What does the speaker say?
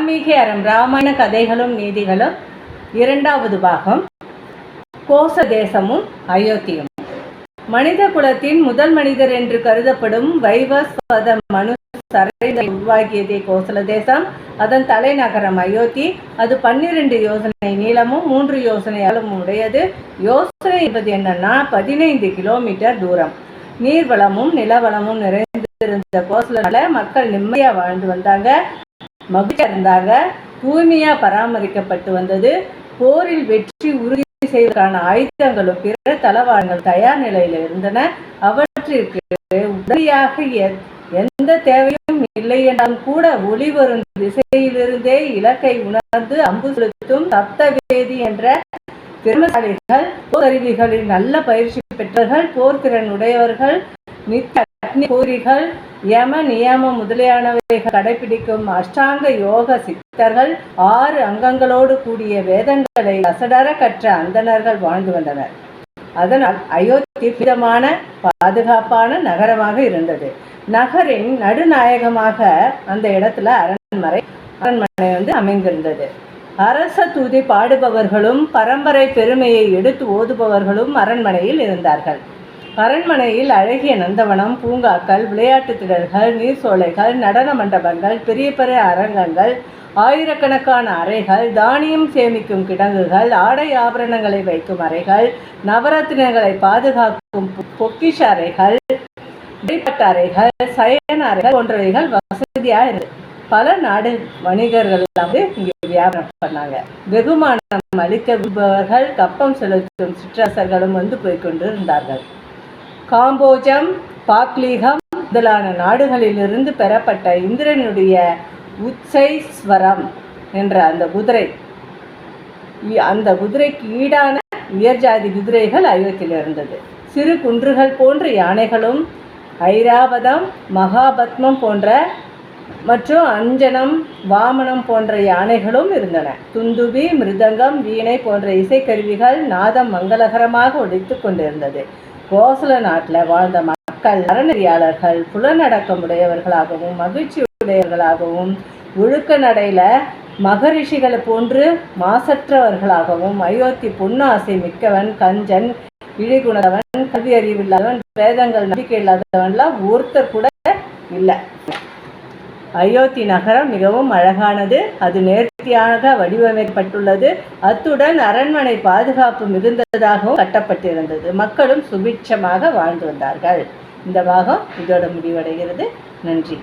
வால்மீகி அறம் ராமாயண கதைகளும் நீதிகளும் இரண்டாவது பாகம். கோச தேசமும் அயோத்தியும். மனித குலத்தின் முதல் மனிதர் என்று கருதப்படும் வைவஸ்வத மனு உருவாகியதே கோசல தேசம். அதன் தலைநகரம் அயோத்தி. அது 12 யோசனை நீளமும் 3 யோசனை அகலமும் உடையது. யோசனை என்பது என்னன்னா 15 கிலோமீட்டர் தூரம். நீர்வளமும் நிலவளமும் நிறைந்திருந்த கோசல மக்கள் நிம்மதியா வாழ்ந்து வந்தாங்க, மகிழ்ச்சியா இருந்தாங்க, தூய்மையா பராமரிக்கப்பட்டு வந்தது. போரில் வெற்றி உறுதி செய்வதற்கான ஆயுதங்களும் பிற தளவாடங்கள் தயார் நிலையில் இருந்தன. அவற்றிற்கு உடனடியாக எந்த தேவையும் இல்லை என்றாலும் கூட ஒளி வரும் திசையிலிருந்தே இலக்கை உணர்ந்து அம்பு செலுத்தும் சப்தவேதி என்ற திறமசாலிகள், போர்க்கருவிகளில் நல்ல பயிற்சி பெற்றவர்கள், போர்த்திறன் உடையவர்கள், நித்திய அக்னி கோரிகள், யம நியமம் முதலியானவைகள் கடைபிடிக்கும் அஷ்டாங்க யோக சித்தர்கள், 6 அங்கங்களோடு கூடிய வேதங்களை அசடர கற்ற அந்தணர்கள் வாழ்ந்து வந்தனர். அதனால் அயோத்தி புனிதமான பாதுகாப்பான நகரமாக இருந்தது. நகரின் நடுநாயகமாக அந்த இடத்துல அரண்மனை அமைந்திருந்தது. அரச தூதி பாடுபவர்களும் பரம்பரை பெருமையை எடுத்து ஓதுபவர்களும் அரண்மனையில் இருந்தார்கள். அரண்மனையில் அழகிய நந்தவனம், பூங்காக்கள், விளையாட்டு திடல்கள், நீர் சோலைகள், நடன மண்டபங்கள், பெரிய பெரிய அரங்கங்கள், ஆயிரக்கணக்கான அறைகள், தானியம் சேமிக்கும் கிடங்குகள், ஆடை ஆபரணங்களை வைக்கும் அறைகள், நவரத்தினங்களை பாதுகாக்கும் பொக்கிஷ அறைகள், இடைப்பட்ட அறைகள், சயன அறைகள் போன்றவைகள் வசதியாக இருந்தது. பல நாடு வணிகர்கள் இங்கே வியாபாரம் பண்ணாங்க. வெகுமானம் அளிக்க விரும்புபவர்கள், கப்பம் செலுத்தும் சிற்றரசர்களும் போய்கொண்டு இருந்தார்கள். காம்போஜம், பாக்லீகம் முதலான நாடுகளிலிருந்து பெறப்பட்ட இந்திரனுடைய உச்சைஸ்வரம் என்ற அந்த குதிரைக்கு ஈடான உயர்ஜாதி குதிரைகள் அயோத்தியில் இருந்தது. சிறு குன்றுகள் போன்ற யானைகளும், ஐராவதம், மகாபத்மம் போன்ற மற்றும் அஞ்சனம், வாமனம் போன்ற யானைகளும் இருந்தன. துந்துபி, மிருதங்கம், வீணை போன்ற இசைக்கருவிகள் நாதம் மங்களகரமாக ஒலித்து கொண்டிருந்தது. கோசல நாட்டில் வாழ்ந்த மக்கள் அறநெறியாளர்கள், புலநடக்கம் உடையவர்களாகவும் மகிழ்ச்சி உடையவர்களாகவும், ஒழுக்க நடையில மகரிஷிகளை போன்று மாசற்றவர்களாகவும், அயோத்தி பொன்னாசை மிக்கவன், கஞ்சன், இழிகுணவன், கல்வி அறிவில்லாதவன், வேதங்கள் நம்பிக்கை இல்லாதவன்லாம் ஒருத்தர் கூட இல்லை. அயோத்தி நகரம் மிகவும் அழகானது. அது நேர்த்தியாக வடிவமைக்கப்பட்டுள்ளது. அத்துடன் அரண்மனை பாதுகாப்பு மிகுந்ததாகவும் கட்டப்பட்டிருந்தது. மக்களும் சுபிட்சமாக வாழ்ந்து வந்தார்கள். இந்த பாகம் இதோட முடிவடைகிறது. நன்றி.